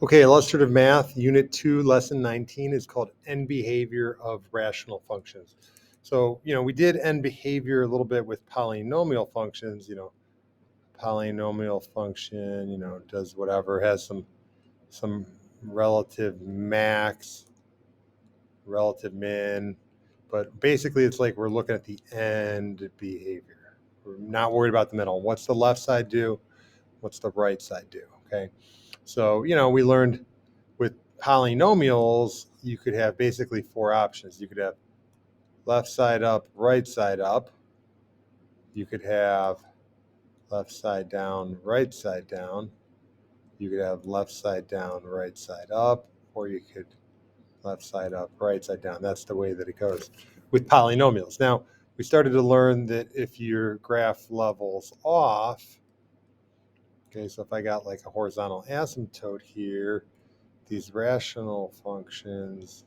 Okay, illustrative math, unit 2, lesson 19 is called end behavior of rational functions. So, we did end behavior a little bit with polynomial functions, polynomial function, does whatever, has some relative max, relative min, but basically it's like we're looking at the end behavior. We're not worried about the middle. What's the left side do? What's the right side do? Okay. So, we learned with polynomials, you could have basically four options. You could have left side up, right side up. You could have left side down, right side down. You could have left side down, right side up, or you could left side up, right side down. That's the way that it goes with polynomials. Now, we started to learn that if your graph levels off, okay, so if I got like a horizontal asymptote here, these rational functions,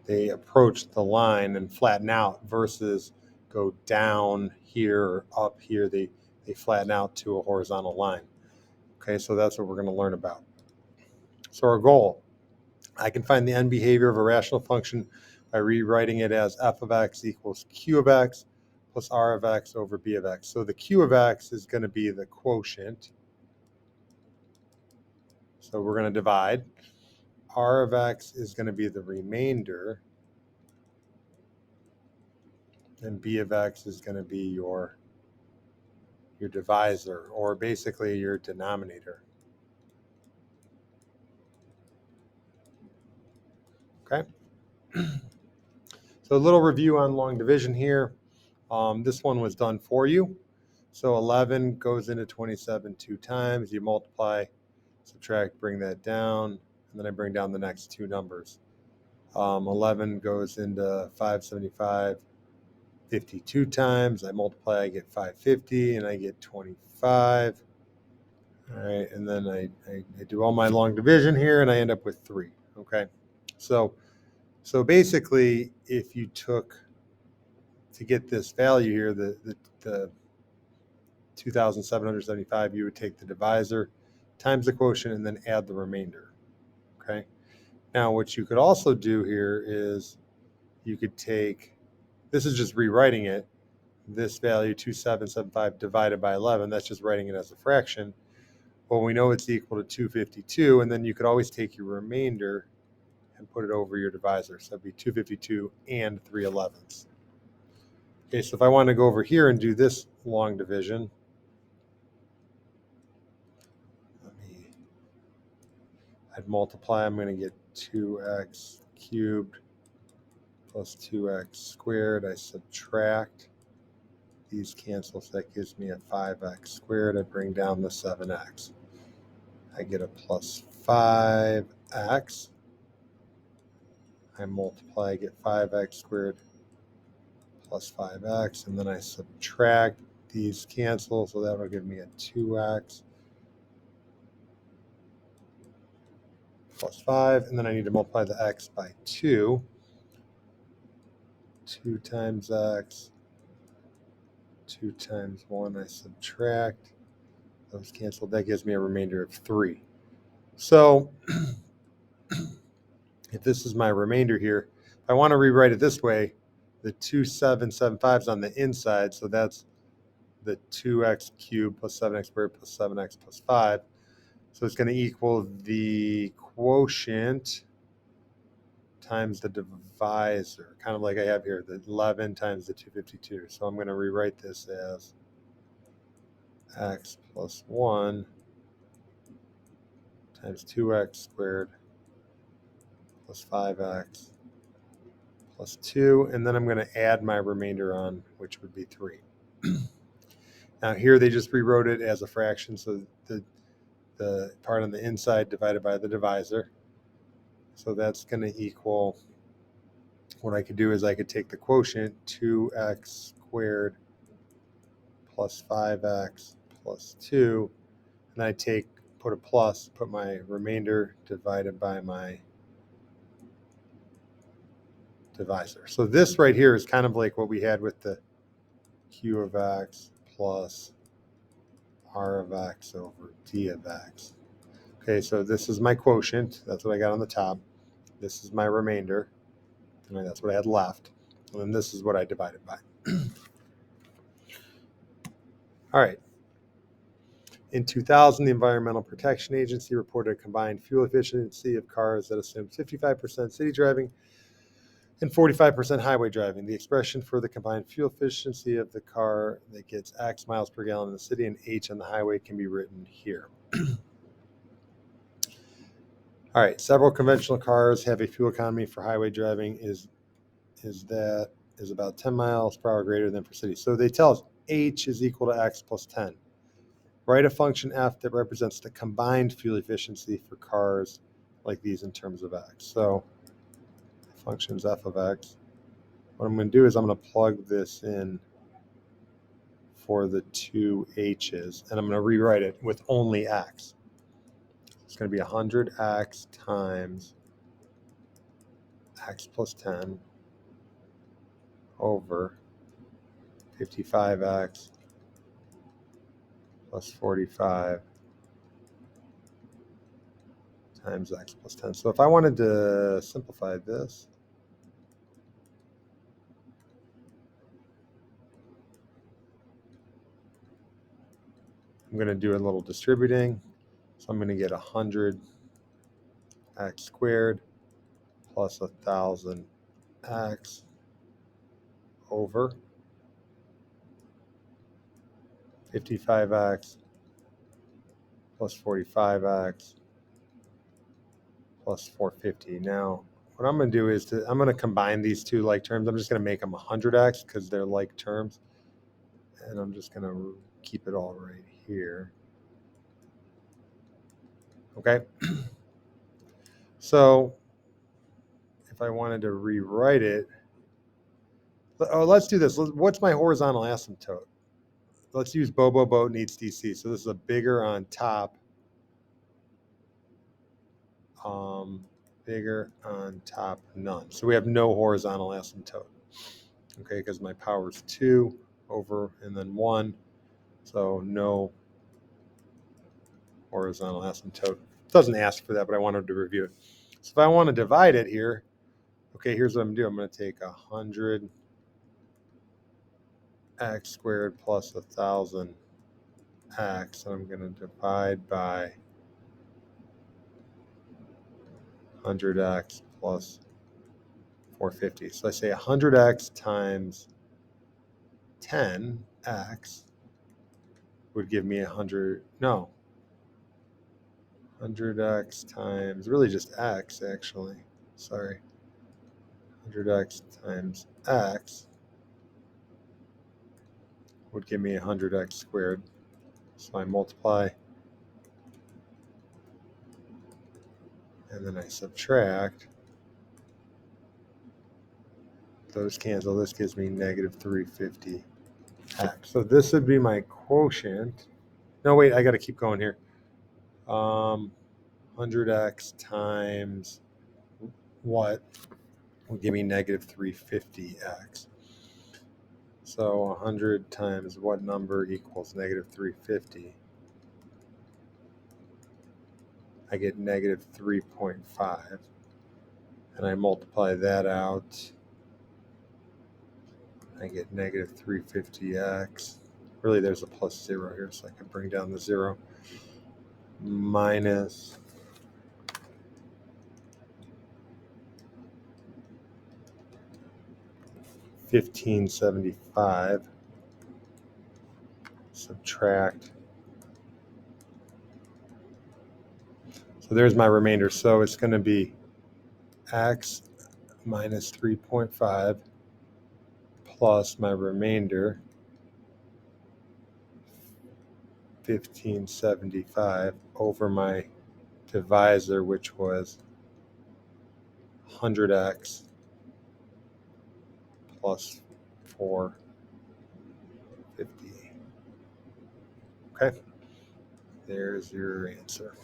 they approach the line and flatten out versus go down here or up here. They flatten out to a horizontal line. Okay, so that's what we're going to learn about. So our goal, I can find the end behavior of a rational function by rewriting it as f of x equals q of x plus r of x over b of x. So the q of x is going to be the quotient. So we're going to divide. R of x is going to be the remainder. And b of x is going to be your divisor, or basically your denominator. Okay. So a little review on long division here. This one was done for you. So 11 goes into 27 two times. You multiply, subtract, bring that down, and then I bring down the next two numbers. 11 goes into 575 52 times. I multiply, I get 550, and I get 25. All right, and then I do all my long division here, and I end up with 3. Okay, so basically, if you took to get this value here, the 2,775, you would take the divisor times the quotient and then add the remainder. Okay. Now, what you could also do here is you could take, this is just rewriting it, this value 2,775 divided by 11. That's just writing it as a fraction. Well, we know it's equal to 252, and then you could always take your remainder and put it over your divisor. So it'd be 252 and 3/11. Okay, so if I want to go over here and do this long division, I'd multiply, I'm going to get 2x cubed plus 2x squared. I subtract. These cancel, so that gives me a 5x squared. I bring down the 7x. I get a plus 5x. I multiply, I get 5x squared plus 5x, and then I subtract. These cancel, so that will give me a 2x plus 5, and then I need to multiply the x by 2. 2 times x, 2 times 1, I subtract. Those cancel. That gives me a remainder of 3. So if this is my remainder here, if I want to rewrite it this way, the 2775 is on the inside, so that's the 2x cubed plus 7x squared plus 7x plus 5. So it's going to equal the quotient times the divisor, kind of like I have here, the 11 times the 252. So I'm going to rewrite this as x plus 1 times 2x squared plus 5x plus 2, and then I'm going to add my remainder on, which would be 3. Now here they just rewrote it as a fraction, so the part on the inside divided by the divisor. So that's going to equal, what I could do is I could take the quotient, 2x squared plus 5x plus 2, and I put a plus, put my remainder divided by my divisor. So this right here is kind of like what we had with the q of x plus r of x over d of x. Okay, so this is my quotient. That's what I got on the top. This is my remainder. And that's what I had left. And then this is what I divided by. All right. In 2000, the Environmental Protection Agency reported a combined fuel efficiency of cars that assumed 55% city driving and 45% highway driving. The expression for the combined fuel efficiency of the car that gets X miles per gallon in the city and H on the highway can be written here. All right, several conventional cars have a fuel economy for highway driving is about 10 miles per hour greater than for city. So they tell us H is equal to X plus 10. Write a function f that represents the combined fuel efficiency for cars like these in terms of X. So the function is f of X. What I'm going to do is I'm going to plug this in for the two H's, and I'm going to rewrite it with only X. It's going to be 100X times X plus 10 over 55X plus 45 times X plus 10. So if I wanted to simplify this, I'm going to do a little distributing. So I'm going to get 100X squared plus 1,000X over 55X plus 45X plus 450. Now, what I'm going to do is I'm going to combine these two like terms. I'm just going to make them 100X because they're like terms. And I'm just going to keep it all right here. Okay. So if I wanted to rewrite it, let's do this. What's my horizontal asymptote? Let's use Bobo Boat needs DC. So this is a bigger on top. Bigger on top, none. So we have no horizontal asymptote. Okay, because my power is 2 over and then 1. So no horizontal asymptote. It doesn't ask for that, but I wanted to review it. So if I want to divide it here, okay, here's what I'm doing. I'm going to take 100X squared plus 1,000X, and I'm going to divide by 100X plus 450. So I say 100X times 10X would give me 100X times, really just X actually, sorry. 100X times X would give me 100X squared. So I multiply and then I subtract. Those cancel. This gives me negative 350X. So this would be my quotient. No, wait, I got to keep going here. 100X times what will give me negative 350X. So 100 times what number equals negative 350? I get negative 3.5. And I multiply that out. I get negative 350X. Really, there's a plus 0 here, so I can bring down the 0. Minus 1575. Subtract. So there's my remainder. So it's going to be X minus 3.5 plus my remainder 1575 over my divisor, which was 100X plus 450. Okay, there's your answer.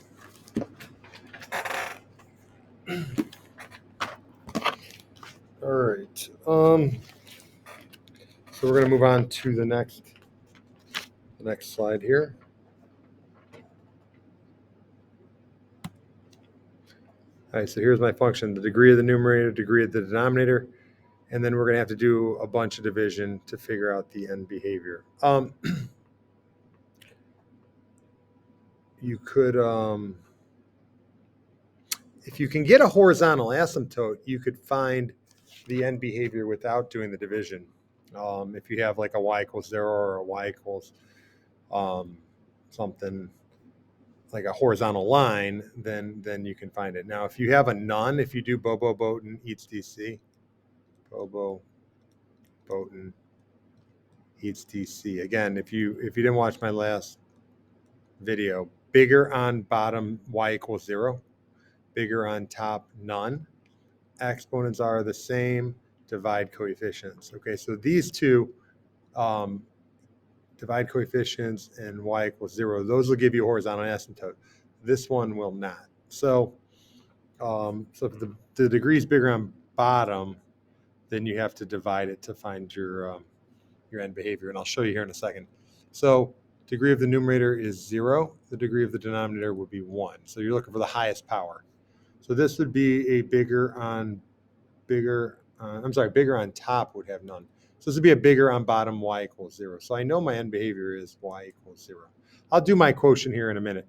All right. So we're going to move on to the next slide here. All right, so here's my function, the degree of the numerator, degree of the denominator, and then we're going to have to do a bunch of division to figure out the end behavior. You could, if you can get a horizontal asymptote, you could find the end behavior without doing the division. If you have like a y equals 0 or a y equals something like a horizontal line, then you can find it. Now, if you have a none, if you do Bobo Boatin eats DC, Bobo Boatin eats DC. Again, if you didn't watch my last video, bigger on bottom y equals 0, bigger on top none. Exponents are the same, divide coefficients. Okay, so these two, divide coefficients and y equals 0, those will give you a horizontal asymptote. This one will not. So, so if the degree is bigger on bottom, then you have to divide it to find your end behavior, and I'll show you here in a second. So degree of the numerator is 0. The degree of the denominator would be 1. So you're looking for the highest power. So this would be a bigger on top would have none. So this would be a bigger on bottom y equals 0. So I know my end behavior is y equals 0. I'll do my quotient here in a minute.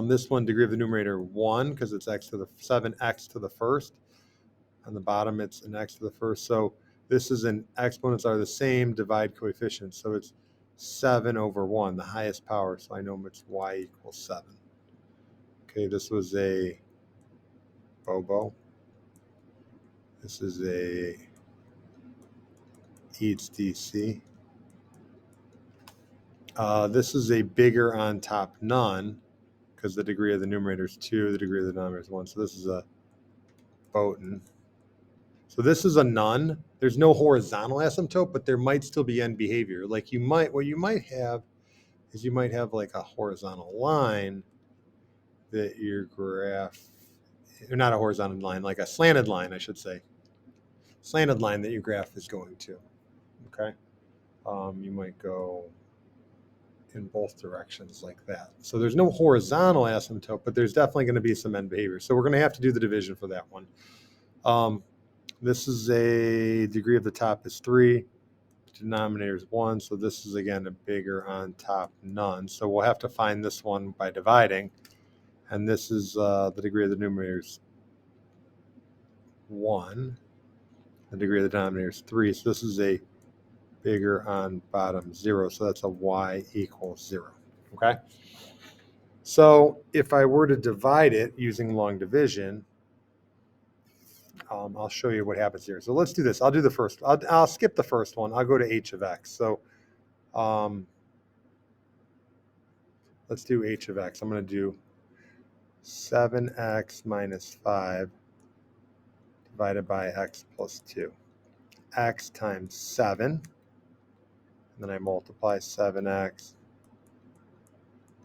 This one, degree of the numerator 1, because it's x to the 7x to the first. On the bottom, it's an x to the first. So this is an exponents are the same, divide coefficients. So it's 7 over 1, the highest power. So I know it's y equals 7. Okay, this was a Bobo. This is a eats DC. This is a bigger on top none, because the degree of the numerator is 2, the degree of the denominator is 1. So this is a Boatin. So this is a none. There's no horizontal asymptote, but there might still be end behavior. Like what you might have is you might have like a horizontal line that your graph, or not a horizontal line, like a slanted line, I should say. Slanted line that your graph is going to, okay? You might go in both directions like that. So there's no horizontal asymptote, but there's definitely going to be some end behavior. So we're going to have to do the division for that one. This is a degree of the top is 3, denominator is 1, so this is again a bigger on top none. So we'll have to find this one by dividing, and this is the degree of the numerator is 1, the degree of the denominator is 3, so this is a bigger on bottom 0, so that's a y equals 0. Okay, so if I were to divide it using long division, I'll show you what happens here. So let's do this. I'll do the first. I'll skip the first one. I'll go to h of x. So let's do h of x. I'm going to do 7x minus 5 divided by x plus 2. X times 7. And then I multiply 7x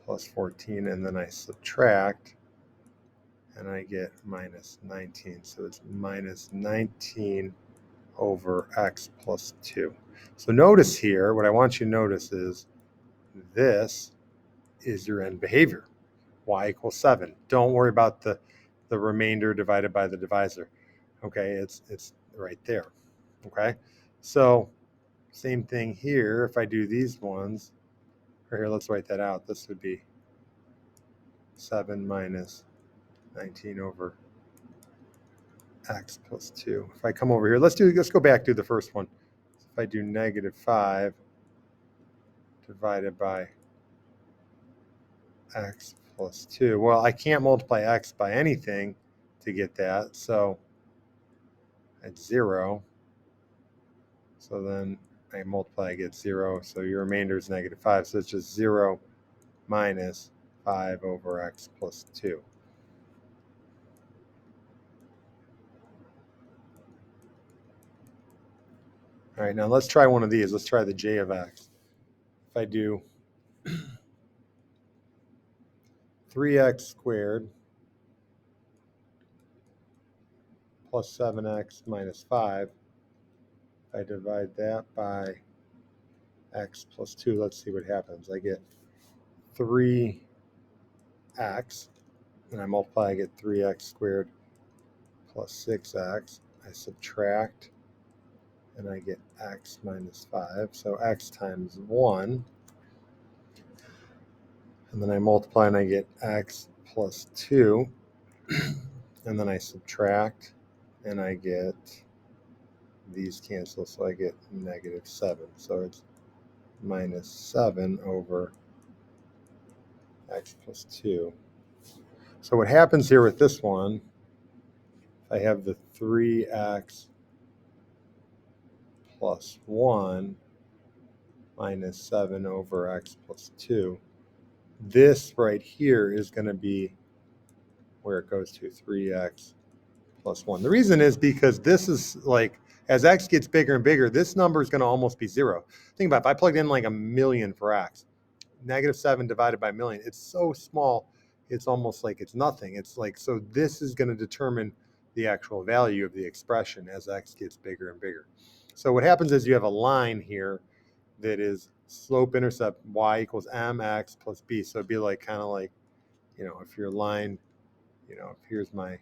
plus 14, and then I subtract, and I get minus 19. So it's minus 19 over x plus 2. So notice here, what I want you to notice is this is your end behavior, y equals 7. Don't worry about the remainder divided by the divisor. Okay, it's right there. Okay, so same thing here. If I do these ones, or here, let's write that out. This would be 7 minus 19 over x plus 2. If I come over here, let's go back to the first one. If I do negative 5 divided by x plus 2, well, I can't multiply x by anything to get that, so it's 0. So then I multiply, I get 0. So your remainder is negative 5. So it's just 0 minus 5 over x plus 2. All right, now let's try one of these. Let's try the j of x. If I do 3x squared plus 7x minus 5, if I divide that by x plus 2, let's see what happens. I get 3x and I multiply, I get 3x squared plus 6x. I subtract, and I get x minus 5. So x times 1. And then I multiply, and I get x plus 2. And then I subtract, and I get, these cancel, so I get negative 7. So it's minus 7 over x plus 2. So what happens here with this one, I have the 3x plus 1 minus 7 over x plus 2. This right here is going to be where it goes to, 3x plus 1. The reason is because this is like, as x gets bigger and bigger, this number is going to almost be 0. Think about it, if I plugged in like a million for x, negative 7 divided by a million, it's so small, it's almost like it's nothing. It's like, so this is going to determine the actual value of the expression as x gets bigger and bigger. So what happens is you have a line here that is slope intercept y equals mx plus b. So it'd be like, kind of like, if your line, if here's my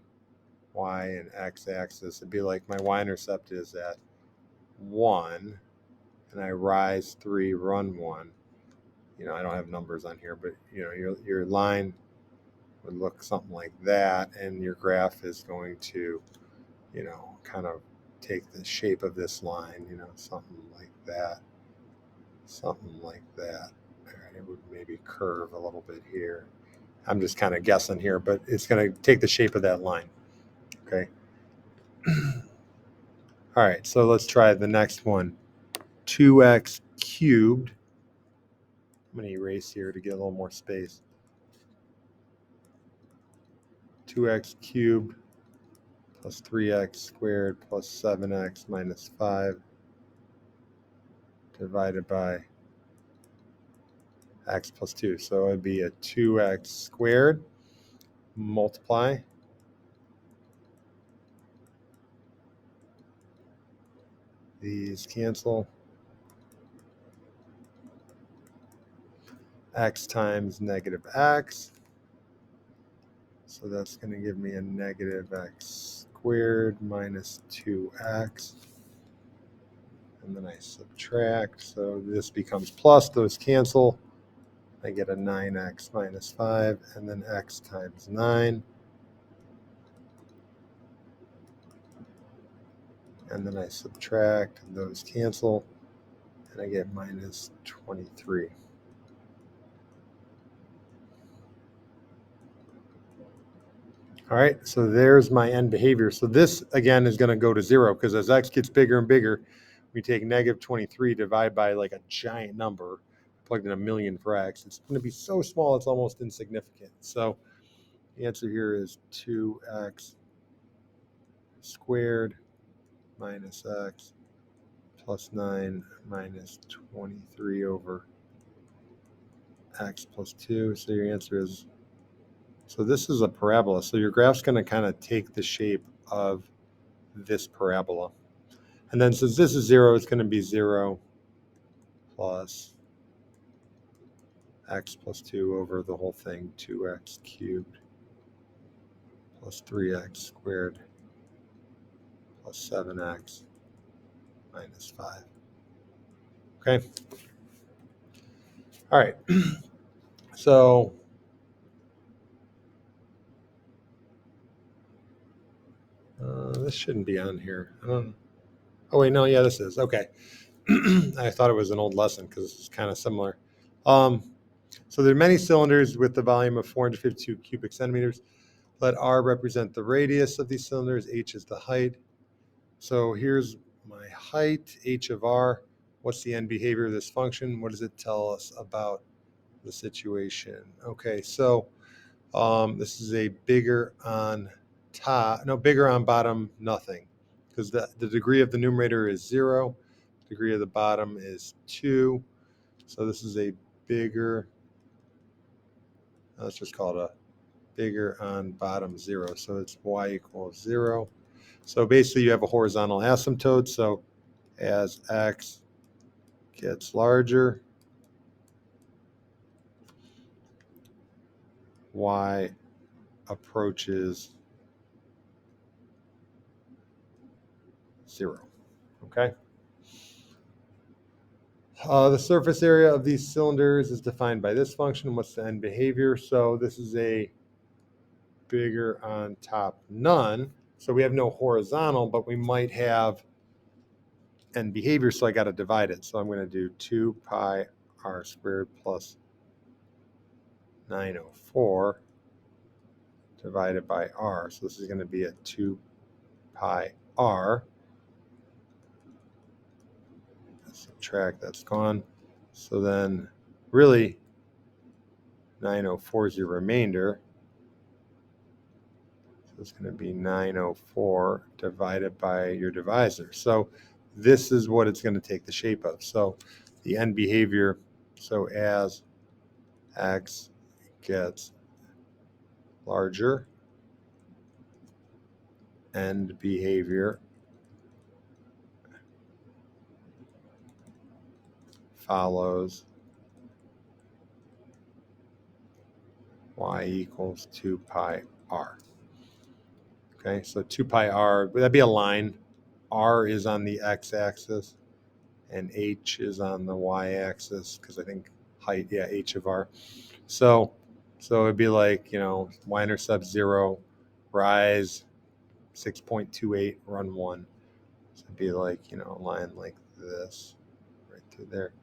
y and x axis, it'd be like my y-intercept is at 1, and I rise 3, run 1. I don't have numbers on here, but your line would look something like that, and your graph is going to, kind of take the shape of this line, something like that. Something like that. All right, it would maybe curve a little bit here. I'm just kind of guessing here, but it's going to take the shape of that line. Okay. All right, so let's try the next one. 2x cubed. I'm going to erase here to get a little more space. 2x cubed plus 3x squared plus 7x minus 5 divided by x plus 2. So it would be a 2x squared, multiply. These cancel. X times negative x. So that's going to give me a negative x squared minus 2x. And then I subtract. So this becomes plus. Those cancel. I get a 9x minus 5. And then x times 9. And then I subtract. Those cancel. And I get minus 23. All right, so there's my end behavior. So this, again, is going to go to 0 because as x gets bigger and bigger, we take negative 23, divide by like a giant number, plugged in a million for x. It's going to be so small, it's almost insignificant. So the answer here is 2x squared minus x plus 9 minus 23 over x plus 2. So your answer is, so this is a parabola. So your graph's going to kind of take the shape of this parabola. And then since this is 0, it's going to be 0 plus x plus 2 over the whole thing, 2x cubed plus 3x squared plus 7x minus 5. Okay. All right. So this shouldn't be on here. I don't. Oh wait, no, yeah, this is. Okay. I thought it was an old lesson because it's kind of similar. So there are many cylinders with the volume of 452 cubic centimeters. Let R represent the radius of these cylinders. H is the height. So here's my height, h of r. What's the end behavior of this function? What does it tell us about the situation? Okay, so this is a bigger on top, no, bigger on bottom, nothing. Because the degree of the numerator is 0, degree of the bottom is 2. So this is a bigger, let's just call it a bigger on bottom 0. So it's y equals 0. So basically you have a horizontal asymptote. So as x gets larger, y approaches 0. Okay. The surface area of these cylinders is defined by this function. What's the end behavior? So this is a bigger on top none. So we have no horizontal, but we might have end behavior, so I got to divide it. So I'm going to do 2 pi r squared plus 904 divided by r. So this is going to be a 2 pi r. Subtract, that's gone. So then really 904 is your remainder. So it's going to be 904 divided by your divisor. So this is what it's going to take the shape of. So the end behavior, so as x gets larger, end behavior follows y equals 2 pi r. Okay, so 2 pi r, that'd be a line. R is on the x-axis, and h is on the y-axis, because I think height, yeah, h of r. So it'd be like, y-intercept 0, rise 6.28, run 1. So it'd be like, a line like this, right through there.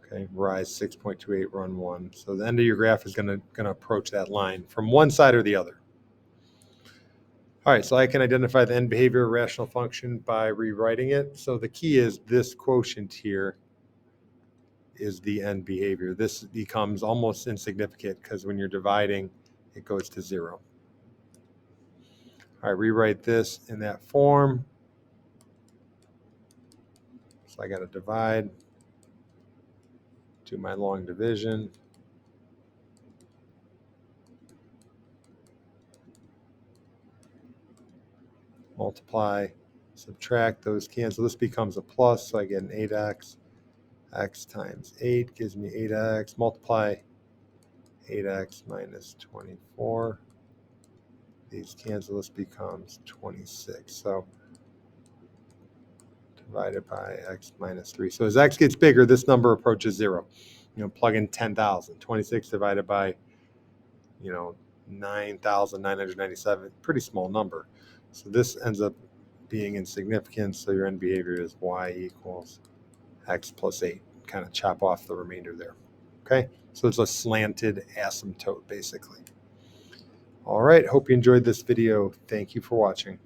Okay, rise 6.28, run 1. So the end of your graph is going to approach that line from one side or the other. All right, so I can identify the end behavior rational function by rewriting it. So the key is this quotient here is the end behavior. This becomes almost insignificant because when you're dividing, it goes to 0. All right, rewrite this in that form. So I got to divide, do my long division. Multiply, subtract, those cancel. This becomes a plus, so I get an 8x. X times 8 gives me 8x. Multiply 8x minus 24. These cancel, this becomes 26. So divided by x minus 3. So as x gets bigger, this number approaches 0. Plug in 10,000. 26 divided by, 9,997. Pretty small number. So this ends up being insignificant. So your end behavior is y equals x plus 8. Kind of chop off the remainder there. Okay, so it's a slanted asymptote, basically. All right, hope you enjoyed this video. Thank you for watching.